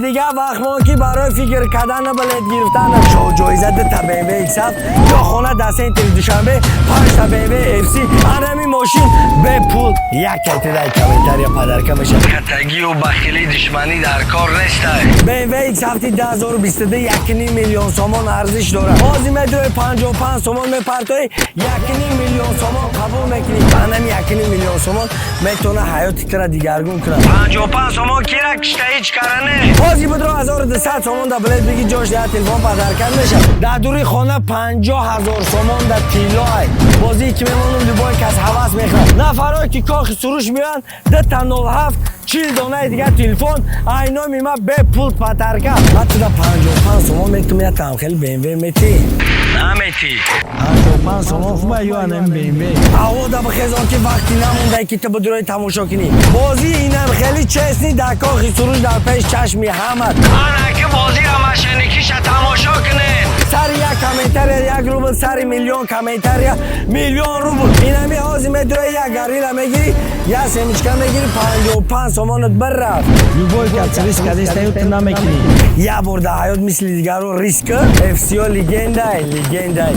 دیگه وقت ما که برای فکر کردن بلیط گرفتن شو جایزه تا BMW X7 یا خونه دست این دوشنبه 5 تا BMW FC انمی ماشین به پول یک اعتدای کمیتر یا پدرکه میشه کتگی و بخیلی دشمنی در کار نیسته BMW X7 2022 1.5 میلیون سومون ارزش داره بازی متر 55 سومون میپرتوی 1.5 میلیون سومون قبول میکنی انمی 1.5 میلیون سومون میتونه حیاتی تر دیگرگون کنه 55 سومون کی را کشته هیچ کارنه بازی بدرو 1200 سومون دا بلیط بگی جوش یا تلفن پدرکه میشه در دوری خانه 50,000 سومون دا تیلای بازی که میمونم لبای کس حواس میخواد نفرایی که کاخ سروش میرن 207 40 دانه دیگه تلفن اینا میما به پول پترکه حتی دا 55 سومون میتونم یه خیلی BMW میتی نمیتی 55 سومون خوبه یا نمی BMW آو دا بخیزان که وقتی نمونده که تو بدروی تماشا کنی بازی اینم خیلی چسنی در کاخ سروش در پیش چشمی حمد آنه که بازی را مشنکیش تماشا کنین سر یک کمیتر یک روبل سر میلیون کمیتر میلیون روبل اینمی آزی میدروی یک گریل میگیری یا سمیچکه میگیری 55 سومانت بر لوبوی که ریسک ادیست نیوت نمیکنی یا برده حیات مثل دیگر رو ریسک FCO لیگنده لیگنده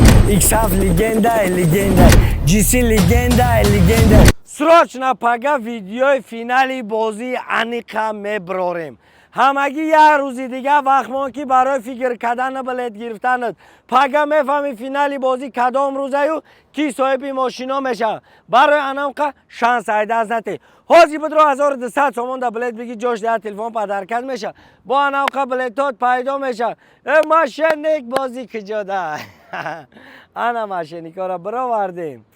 X7 لیگنده لیگنده GC لیگنده لیگنده سراچ پگه ویدیوی فینالی بازی انیقه میبراریم همگی یه روزی دیگه وقت ما که برای فکر کردن بلیط گرفتنت پگه میفهمی فینالی بازی کدام روزه و کی صاحب ماشینا میشه برای انم که شانس ایده از نتی حاضی بدرو 1200 سومون دا بلیط بگی جوش ده تلفن پدرکت میشه با انم که بلیطات پیدا میشه ماشینیک بازی کجا ده انا ماشینیکا را برآوردیم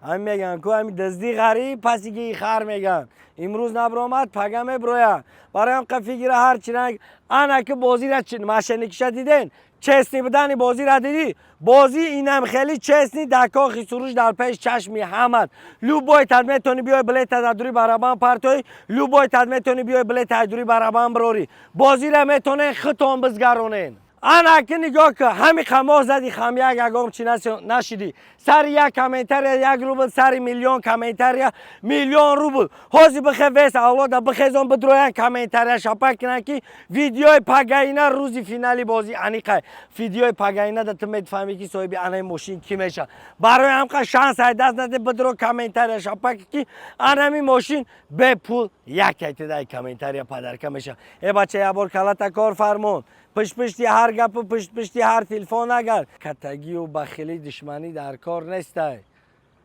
هم میگن که همی دزدی غریب پسی که خر میگن امروز نبرامد پگه میبرویا برای هم که فکر هر چی نگ انا که بازی را ماشینیکش دیدین چسنی بدنی بازی را دیدی بازی اینم خیلی چسنی در کاخی سروش در پیش چشمی حمد لوبای تدمی تونی بیای بلیط تدوری برابان پرتوی لوبای تدمی تونی بیای بلیط تدوری برابان بروری بازی را میتونه خطان بزگرونین انا که نگاه که همی خماه زدی خم یک اگام چی نشیدی سر یک کمیتر یک روبل سر میلیون کمیتر میلیون روبل حاضی بخی ویس اولاد بخیزان بدرویان کمیتر شپک کنن که ویدیوی پگاینه روزی فینالی بازی انیقه ویدیوی پگاینه دا تمید فهمی که صاحبی انای ماشین کی میشه برای هم که شانس های دست نده بدرو کمیتر شپک که انمی ماشین به پول یک اعتدای کمیتر پدرکه میشه ای بچه یه بار کلتا کار فرمون پشتی هر گپ و پشتی هر تلفن اگر کتگی و بخیلی دشمنی در کار نیسته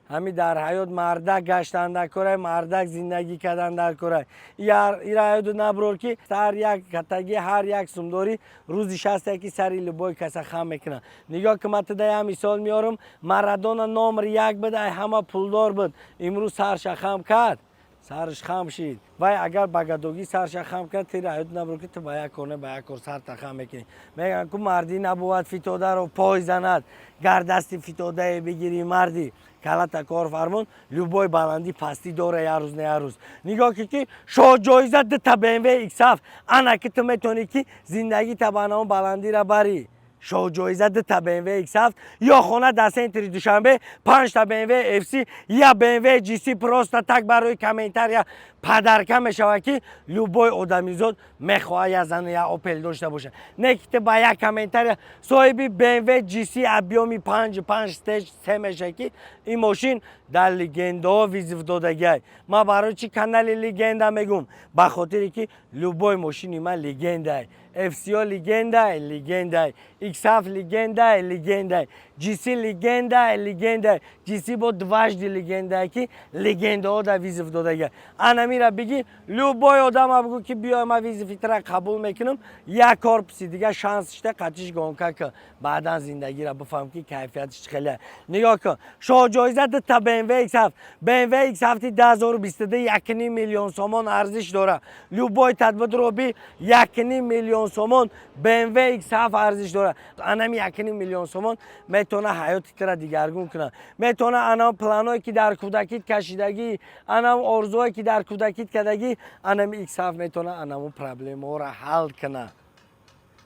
همی در حیات مردک گشتن در کاره مردک زندگی کردن در کاره این حیات نبرور که سر یک کتگی هر یک سمداری روزی شسته که سری لبای کسا خم میکنه نگاه که من تده هم مثال میارم مردان نامر یک بده همه پولدار بود امروز سرش خم کرد سرش خم شید وای اگر بگدوگی سرش خم کرد تیر حیات نبرو که تو باید کنه باید کار سر تخم میکنی میگن که مردی نبود فیتوده رو پای زند گردستی فیتوده بگیری مردی کلتا کار فرمون لوبای بلندی پستی داره یه روز نه یه روز نگاه که شو جایزه ده تا BMW X7 انا که تو میتونی که زندگی تبانه بلندی را بری شو جایزه ده تا BMW X7 یا خونه دست این تری دوشنبه 5 تا BMW FC یا BMW GC پروستا تک برای کمیتر یا پدرکه میشه که لوبای آدمیزاد میخواه یا زن یا اوپل داشته باشه نکته با یک کمیتر صاحبی BMW GC ابیومی 5 استیج 3 میشه که این ماشین در لیگنده ها ویزیف دادگی ما برای چی کانال لیگنده میگم به خاطری که لوبای ماشینی من لیگنده FCO لیگنده لیگنده X7 لیگنده لیگنده GC لیگنده لیگنده GC با دوشت لیگنده که لیگنده ها در ویزیف دادگی انا میره بگی لوبای آدم ها بگو که بیا ما ویزیفی تر قبول میکنم یک کار پسی دیگه شانس شده قطعش گم که بعدا زندگی را بفهم که کیفیتش خیلی نگاه کن شو جایزه ده تا BMW X7 BMW X7 2022 1.5 میلیون سومون ارزش داره لوبای تدبیر رو بی 1.5 میلیون سومون BMW X7 ارزش داره انمی 1.5 میلیون سومون میتونه حیاتی تر دیگرگون کنه میتونه انا پلانایی که در کودکیت کشیدگی انا آرزوهایی که در کودکیت کردگی انمی X7 میتونه انمو پرابلم ها را حل کنه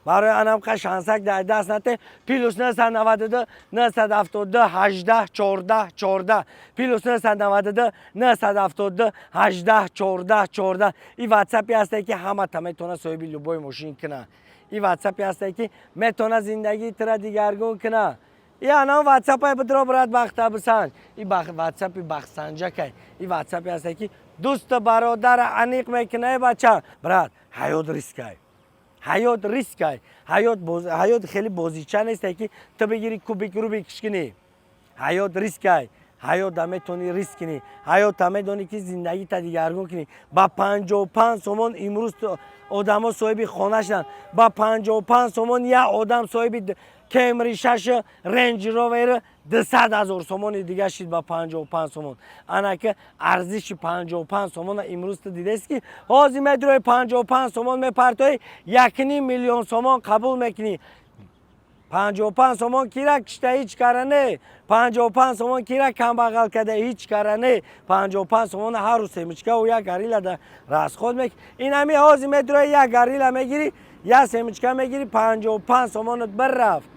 برای انم که شانسک در دست نته پیلوس 992 972 18 14 14 پیلوس 992 972 18 14 14 این واتساپی هسته که همه تا میتونه صاحب لوبای ماشین کنه. این واتساپی هسته که میتونه زندگی تر دیگرگون کنه. این انام واتساپ های بدرو برات بخت بسنج. این واتساپی بخسنجه که این واتساپی هسته که دوست برادر انیق میکنه بچه برات حیات ریسکه. حیات ریسکه. حیات خیلی بازیچه نیسته که تو بگیری کوبیک رو بکش کنی. حیات ریسکه. حیات میتونی ریسک کنی. حیات میدونی که زندگی تا دیگرگون کنی. با 55 سومون امروز آدم ها صاحب خانه شدن. با 55 سومون یا آدم صاحب کمری 6 رنج روور 200,000 سومون دیگه شد با 55 سومون. انا که ارزش 55 سومون امروز تو دیده است که حاضی میدروی 55 سومون میپرتوی 1.5 میلیون سومون قبول میکنی. 55 سومون کیرا کشته هیچ کاره نه. 55 سومون کیرا کم بغل کده هیچ کاره نه. 55 سومون هر روز سمیچکه و یک گاریلا ده راست خود میک. این همی حاضی میدروی یک گاریلا میگیری یا سمیچکه میگیری 55 سومونت بررفت.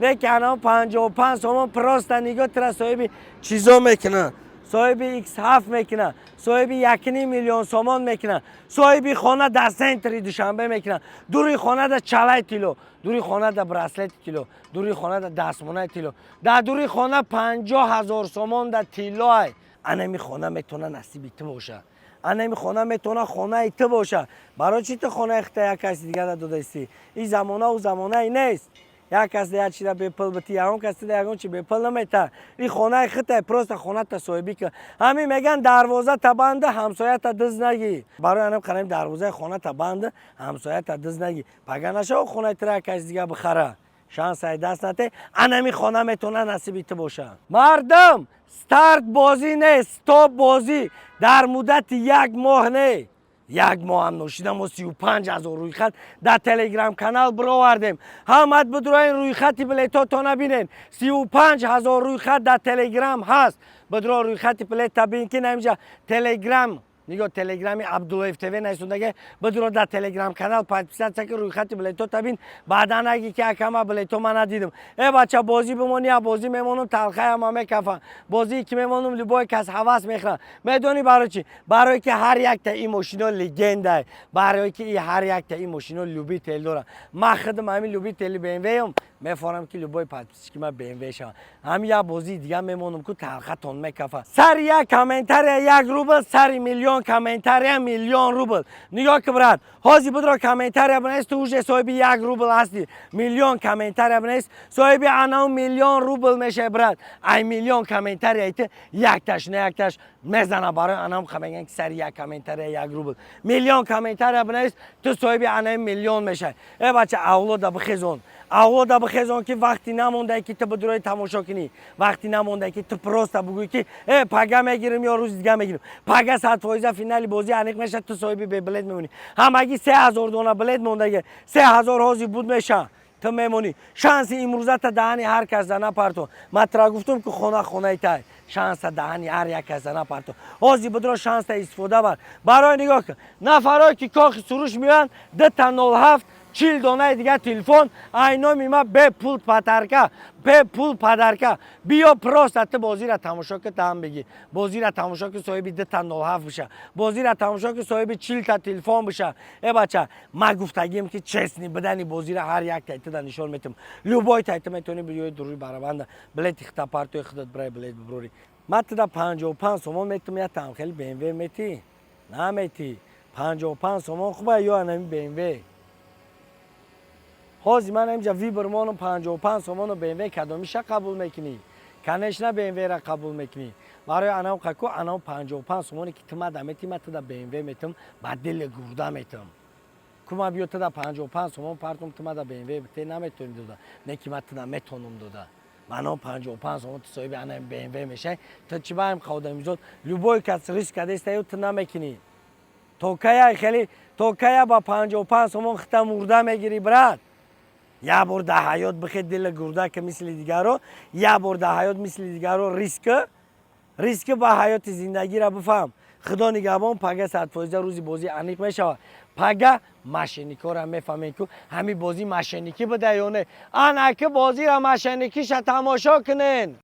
نکنه 55 سومون پراست نگاه تر صاحب چیزا میکنه. صاحب ایکس هفت میکنه. صاحب 1.5 میلیون سومون میکنه. صاحب خانه در سنتری دوشنبه میکنه. دوری خانه در چلای تیلو. دوری خانه در براسلت کیلو. دوری خانه در دستمونه تیلو. در دوری خانه 50,000 سومون در تیلوی. انمی خانه میتونه نصیبی تو باشه. انمی خانه میتونه خانه ایت باشه. برای چی تو خانه اختیار کسی دیگه در دادستی؟ این زمانه و زمانه ای نیست. یک کس دیگر چی را بپل بتی اون کسی دیگر اون چی بپل نمیته. این خانه خطه پروست خانه تا صاحبی که همین میگن دروازه تا بنده همسایه تا دز نگی. برای انم کنیم دروازه خانه تا بنده همسایه تا دز نگی. پگه نشو خانه تر کسی دیگه بخره. شانس ای دست نته انمی خانه میتونه نصیبی تو باشه. مردم استارت بازی نه استاپ بازی در مدت 1 ماه نه. 1 ماه هم نوشیدم و 35,000 روی خط در تلگرام کانال برآوردیم. همت بدروین روی خطی بلیتا تا نبینین. 35,000 روی خط در تلگرام هست. بدرو روی خطی بلیت تبین که نمیشه تلگرام نگاه تلگرامی عبداللطیف تیوی نیستونده بدرو در تلگرام کانال 5% که روی خط بلیتو تبین بعدا نگی که اکم بلیتو من ندیدم. ای بچه بازی بمونی یا بازی میمونم تلخه هم میکفن. بازی که میمونم لبای کس حواس میخرن. میدونی برای چی؟ برای که هر یک تا این ماشینا لگنده. برای که هر یک تا این ماشینا لوبی تل داره. من خودم همین لوبی تل بی ام وی ام میفهمم که لبای 5% که من بی ام وی شم. هم یا بازی دیگه میمونم که تلخه تون میکفن. سر یک کامنتر 1 روبل سر میلیون کامنتر 1 میلیون روبل. نگاه که برات حاضی بدرو کامنتر بنویس تو وجه صاحب 1 روبل هستی. میلیون کامنتر بنویس صاحب انا میلیون روبل میشه برات. ای میلیون کامنتر ایت یک تاش نه یک تاش میزنه برای انام میگن که سر یک کامنتر 1 روبل. میلیون کامنتر بنویس تو صاحب انا میلیون میشه. ای بچه اولاد بخیزون. اولاد بخیزون که وقتی نمونده که تو بدروی تماشا کنی. وقتی نمونده که تو پروست بگویی که ای پگه میگیرم یا روز دیگه میگیرم. پگه 100% فینالی بازی انیق میشه تو صاحب به بلیت میمونی. هم اگه 3,000 دونه بلیت مونده 3,000 حاضی بود میشه تو میمونی. شانس امروزه تا دهنی هر کس زنه پرتو. مطرح گفتم که خونه ایتای شانس دهنی هر یک کس زنه پرتو. حاضی بدرو شانس تا استفاده بر. برای نگاه کن نفرایی که کاخ سروش میان 207 40 دانه دیگه تلفن اینا میما به پول پدرکا به پول پدرکا بیا پروست بازی را تماشا که تام بگی بازی را تماشا که صاحب 207 بشه بازی را تماشا که صاحب 40 تا تلفن بشه. ای بچه ما گفتگیم که چسنی بدنی بازی را هر یک تایت نشون میتم لوبای تایت میتونی بیای دروی برابند بلیت اختا پارتو خودت برای بلیت ببری. ما تا 55 سومون میتم یا تام خیلی بی ام وی میتی نه میتی 55 سومون خوبه یا نمی بی ام وی. حاضی من اینجا وی برمانم 55 سومون بی ام وی کدومیشه قبول میکنی کنش نه بی ام وی را قبول میکنی. برای انام قکو انام 55 سومونی که تما دمیتی ما تا بی ام وی میتم بعد دل گورده میتم کما بیو تا 55 سومون پارتم تما دا بی ام وی بته نمیتونی داده نه کی ما تا میتونم داده. منو 55 سومون تو صاحب انام بی ام وی میشه تا چی بایم خودم میزد لوبای کس ریسک کده استایو تو نمیکنی. توکیا خیلی توکیا با 55 سومون خطا مرده میگیری برات. یا بار در حیات بخید دل گرده که مثل دیگر رو یا بار در حیات مثل دیگر رو ریسک با حیات زندگی را بفهم. خدا نگهبان پگه 100% روزی بازی انیق میشه. پگه مشینیکی را میفهمین که همین بازی مشینیکی بوده یا نه. انکه بازی را مشینیکیش تماشا کنین.